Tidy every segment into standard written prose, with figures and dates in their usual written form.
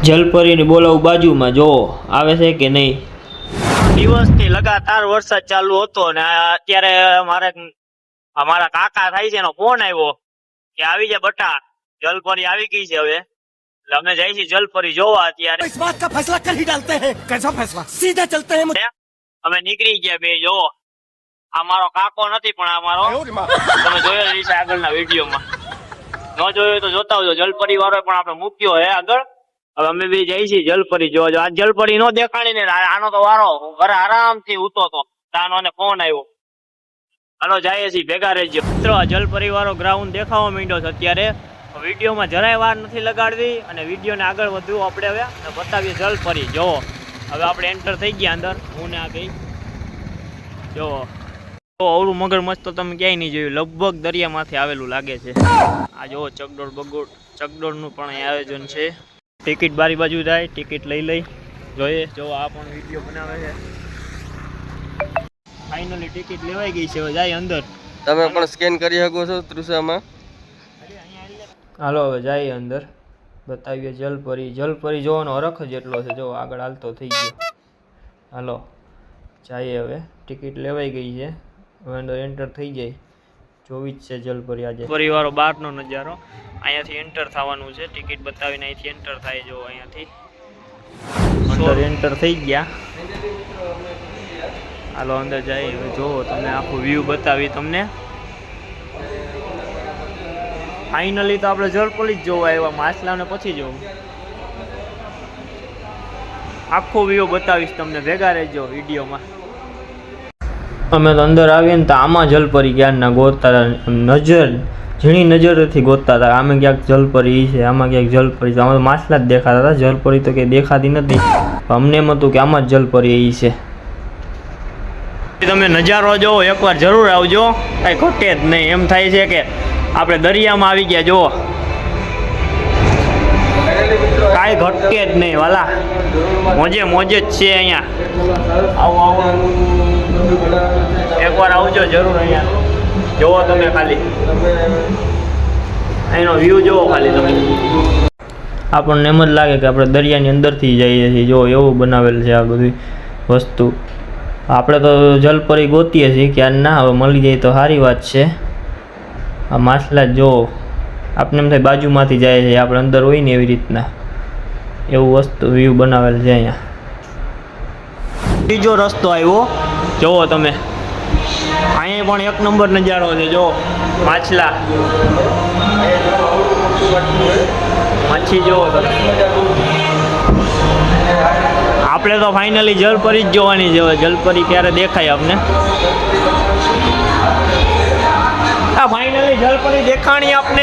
જલપરીને બોલાવું બાજુમાં, જો આવે છે કે નહીં. દિવસથી લગાતાર વરસાદ ચાલુ હતો ને અત્યારે અમારા કાકા થાય છે એનો ફોન આવ્યો કે આવી જા બટા, જલપરી આવી ગઈ છે હવે. એટલે અમે જઈ છીએ જલપરી જોવા. અત્યારે इस बात का फैसला कर ही डालते हैं। कैसा फैसला? सीधे चलते हैं। અમે નીકળી ગયા બે. જો આ મારો કાકો નથી પણ આ મારો, તમે જોયેલ છે આગળના વિડીયોમાં. ન જોયો તો જોતા આવજો. જલપરી વાળો પણ આપણે મૂક્યો હે આગળ. હવે અમે બી જઈ છીએ જલપરી જોવા. આ જલપરી નો દેખાણી ને આનો તો વારો ઘરે આરામથી ઉતો હતો. તાનો ને ફોન આવ્યો. હાલો જાય છીએ, ભેગા રહેજો મિત્રો. જલપરી વાળો ગ્રાઉન્ડ દેખાવા માંડ્યો છે અત્યારે. વિડીયોમાં જરાય વાર નથી લગાડવી અને વિડીયોને આગળ વધવું આપણે હવે બતાવીએ જલપરી. જો હવે આપણે એન્ટર થઈ ગયા અંદર. હું ને આ ગઈ જો અવળું મગરમચ્છ તો તમે ક્યાંય નહીં જોયું. લગભગ દરિયામાંથી આવેલું લાગે છે. આ જો ચકડોળનું પણ અહીં આયોજન છે. ટિકિટ બારી બાજુ જાય, ટિકિટ લઈ જોઈએ. જો આ પણ વિડીયો બનાવે છે. ફાઇનલી ટિકિટ લેવાઈ ગઈ છે. હવે જાય અંદર. તમે પણ સ્કેન કરી શકો છો તૃષામાં. હાલો હવે જાય અંદર, બતાવીએ જલપરી જોવાનો હરખ જ એટલો છે. જો આગળ હાલતો થઈ ગયો. હાલો જઈએ હવે. ટિકિટ લેવાઈ ગઈ છે, હવે અંદર એન્ટર થઈ જાય. જોવી જ છે જલપરી આજે. પરિવારો બહારનો નજારો. અહીંયાથી એન્ટર થવાનું છે. ટિકિટ બતાવીને અહીંથી એન્ટર થાય. જો અહીંયાથી અંદર એન્ટર થઈ ગયા. હાલો અંદર જાય. હવે જોવો તમને આખું વ્યૂ બતાવી તમને. ફાઇનલી તો આપણે જલપરી જ જોવા આવ્યા. માછલાને પછી જોવું. આખો વ્યૂ બતાવીશ તમને, ભેગા રહેજો વિડીયોમાં. અમે તો અંદર આવીએ ને તો આમાં જલપરી ક્યારના ગોતતા નજર, ઝીણી નજરથી ગોતતા હતા. આમે ક્યાંક જલપરી છે, આમાં ક્યાંક જલપરી છે. આમાં તો માછલા જ દેખાતા હતા, જલપરી તો કંઈ દેખાતી નથી. અમને એમ હતું કે આમાં જ જલપરી છે. તમે નજારો જોવો એકવાર જરૂર આવજો, કાંઈ ઘટે જ નહીં. એમ થાય છે કે આપણે દરિયામાં આવી ગયા. જુઓ કાંઈ ઘટકે જ નહીં વાલા, મોજે જ છે અહીંયા. આવો એકવાર આવજો જરૂર. અહીંયા જોવો તમે ખાલી, એનો વ્યૂ જોવો ખાલી તમે. આપણને એમ જ લાગે કે આપણે દરિયાની અંદરથી જઈએ છીએ. જો એવું બનાવેલ છે આ બધી વસ્તુ. આપણે તો જલપરી ગોતીએ છીએ ક્યાં ના, હવે મળી જાય તો સારી વાત છે. આ માછલા જો આપણે એમ થાય બાજુમાંથી જાય છે, આપણે અંદર હોય ને એવી રીતના એવું વસ્તુ વ્યૂ બનાવેલ છે અહીંયા. બીજો રસ્તો આવ્યો જોવો તમે. અહીંયા પણ એક નંબર નજારો છે. જો માછલા, માછી જોવો તમે. આપણે તો ફાઇનલી જલપરી જ જોવાની છે. જલપરી ક્યારે દેખાય આપને. ફાઇનલી જલપરી દેખાણી આપને.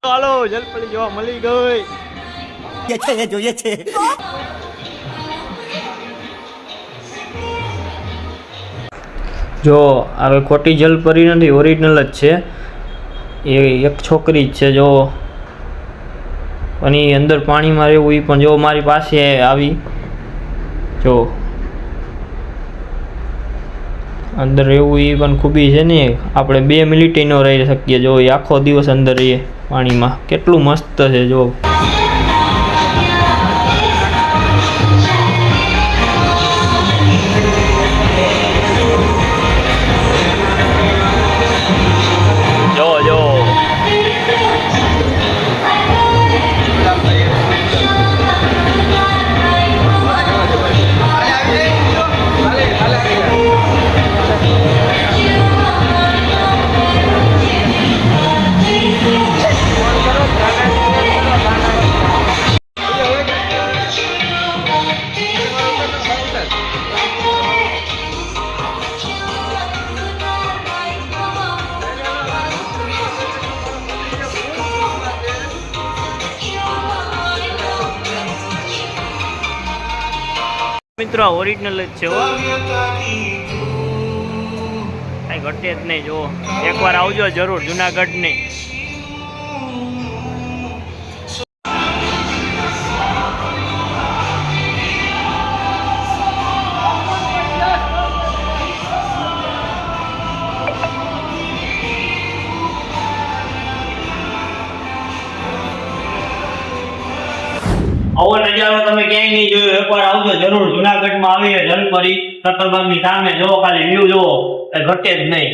હાલો જલપરી જોવા મળી ગઈ. જોઈએ છે. જો આ ખોટી જલપરી નથી, ઓરિજિનલ જ છે. એ એક છોકરી જ છે. જો અને અંદર પાણીમાં રહેવું એ પણ જો મારી પાસે આવી. જો અંદર રહેવું એ પણ ખૂબી છે ને. આપણે 2 મિનિટ ન રહી શકીએ. જો એ આખો દિવસ અંદર રહીએ પાણીમાં. કેટલું મસ્ત છે જો. મિત્રો ઓરિજિનલ જ છે. કાંઈ ઘટે જ નહીં. જો એકવાર આવજો જરૂર જુનાગઢ ની. આવો નજારો તમે ક્યાંય નહીં જોયો, એકવાર આવજો જરૂર. જુનાગઢમાં આવીને જલપરી સત્તરબાગની સામે જોવો, ખાલી વ્યૂ જોવો, કઈ ઘટે જ નહીં.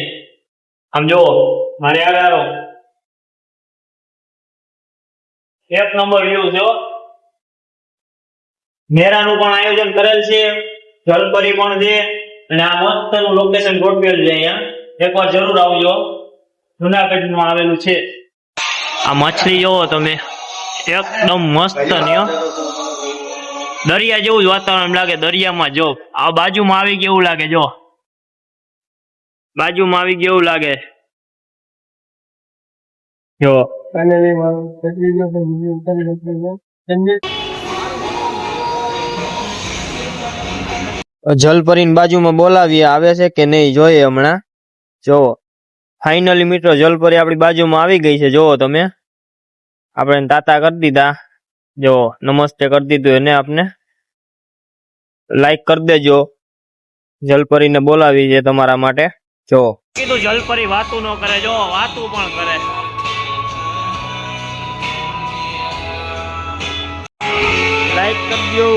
આમ જોવો, મારે આવ્યો એક નંબર વ્યૂ છે. મેળાનું પણ આયોજન કરેલ છે, જલપરી પણ છે, અને આ મસ્તનું લોકેશન ગોઠવેલ છે અહીંયા. એકવાર જરૂર આવજો, જુનાગઢમાં આવેલું છે. આ મછલી જોવો તમે, એકદમ મસ્ત ને દરિયા જેવું જ વાતાવરણ લાગે. દરિયામાં જો આ બાજુમાં આવી કેવું લાગે, જો બાજુમાં આવી કેવું લાગે જો. જલપરીની બાજુમાં બોલાવીએ, આવે છે કે નહીં જોઈએ હમણાં. જોવો ફાઇનલી મિત્રો જલપરી આપણી બાજુમાં આવી ગઈ છે. જોવો તમે, આપણે તાતા કરી દીધા, જો નમસ્તે કરી દીધું એને. આપને લાઈક કરી દેજો, જલપરીને બોલાવી છે તમારા માટે. જો કીધું જલપરી વાતું ન કરે, જો વાતું પણ કરે. લાઈક કરી દો,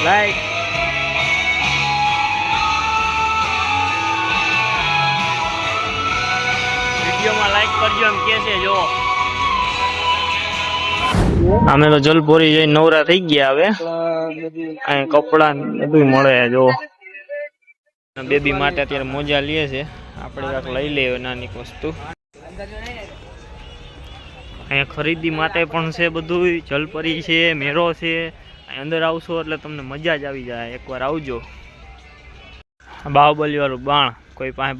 લાઈક. વિડીયોમાં લાઈક કરજો એમ કે છે. જો અમે તો જલપરી જઈને નવરા થઈ ગયા. હવે અહીં કપડા બધું મળે. જો બેબી માટે અત્યારે મોજા લે છે, આપણે કાંક લઈ લઈએ નાની વસ્તુ. અહીંયા ખરીદી માટે પણ છે બધું. જલપરી છે, મેરો છે. અહીં અંદર આવશો એટલે તમને મજા જ આવી જાય. એકવાર આવજો. બાહુબલી વાળું બાણ કોઈ પાસે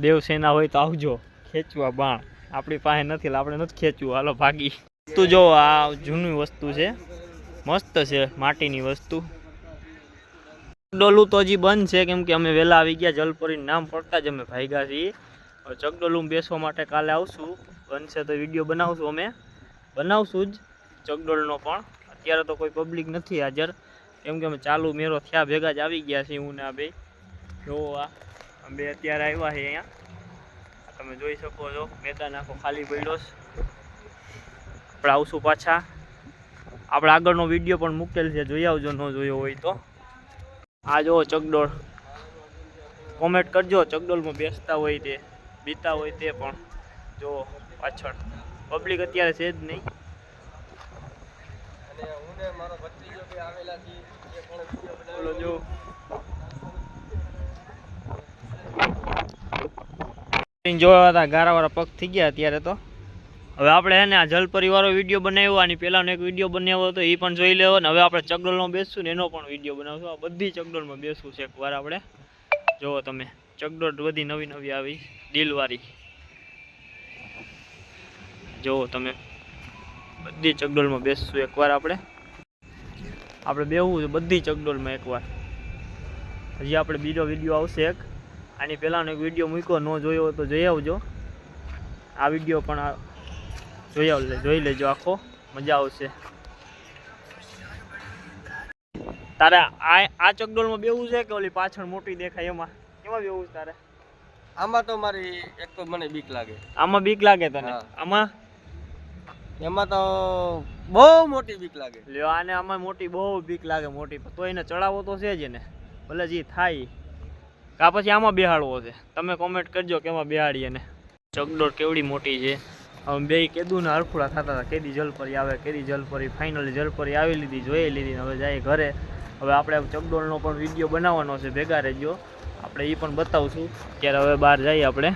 દેવસેના હોય તો આવજો ખેંચવા બાણ. આપણી પાસે નથી એટલે આપણે નથી ખેંચવું. હાલો ભાગી. વસ્તુ જો આ જૂની વસ્તુ છે, મસ્ત છે માટીની વસ્તુ. ચકડોલું તો હજી બંધ છે, કેમ કે અમે વહેલા આવી ગયા. જલપરીનું નામ પડતા જ અમે ભાગ્યા છીએ. ચકડોલું બેસવા માટે કાલે આવશું, બનશે તો વિડીયો બનાવશું. અમે બનાવશું જ ચકડોળનો પણ. અત્યારે તો કોઈ પબ્લિક નથી હાજર, કેમ કે અમે ચાલુ મેરો થયા ભેગા જ આવી ગયા છીએ હું ને આ બે. જો આ બે અત્યારે આવ્યા છે અહીંયા, તમે જોઈ શકો છો. મેદાન આખો ખાલી પડ્યો છે. આપણે આવશું પાછા. આપણે આગળનો વિડીયો પણ મૂકેલ છે, જોઈ આવજો ન જોયો હોય તો. આ જો ચકડોળ, કોમેન્ટ કરજો ચકડોળમાં બેસતા હોય તે, બીતા હોય તે પણ. જો પાછળ પબ્લિક અત્યારે છે જ નહીં. જો જોવા હતા ગારાવાળા પગ થઈ ગયા અત્યારે તો. હવે આપણે હે ને આ જલપરી વાળો વિડીયો બનાવ્યો, આની પહેલાનો એક વિડીયો બનાવ્યો હતો, એ પણ જોઈ લેવો. ને હવે આપણે ચકડોળમાં બેસશું ને એનો પણ વિડીયો બનાવશું. આ બધી ચકડોળમાં બેસવું છે એકવાર આપણે. જુઓ તમે, ચકડોળ બધી નવી નવી આવી દિલવાળી. જુઓ તમે, બધી ચકડોળમાં બેસશું એકવાર આપણે. આપણે બેહવું છે બધી ચકડોળમાં એકવાર. હજી આપણે બીજો વિડીયો આવશે એક. આની પહેલાનો એક વિડીયો મૂક્યો, ન જોયો હોય તો જોઈ આવજો. આ વિડીયો પણ જોઈ લેજો આખો, મજા આવશે. તારે આ ચકડોળમાં બેવું છે કે ઓલી પાછળ મોટી દેખાય એમાં બેવું છે તારે? આમાં તો મારી એક તો મને બીક લાગે. આમાં બીક લાગે તને? આમાં એમાં તો બહુ મોટી બીક લાગે. લ્યો આને આમાં મોટી બહુ બીક લાગે મોટી. તો એને ચડાવો તો છે જ એને, ભલે જે થાય. કા પછી આમાં બેહાડવો છે? તમે કોમેન્ટ કરજો કે એમાં બેહાડીએ ને. ચકડોળ કેવડી મોટી છે. હવે બે કીધું ને હરખુડા થતા હતા, કેદી જલપરી આવે, કેદી જલપરી. ફાઇનલી જલપરી આવી લીધી, જોઈ લીધી. હવે જાય ઘરે. હવે આપણે ચકડોળનો પણ વિડીયો બનાવવાનો છે, ભેગા રહેજો. આપણે એ પણ બતાવશું. ત્યારે હવે બહાર જઈએ આપણે.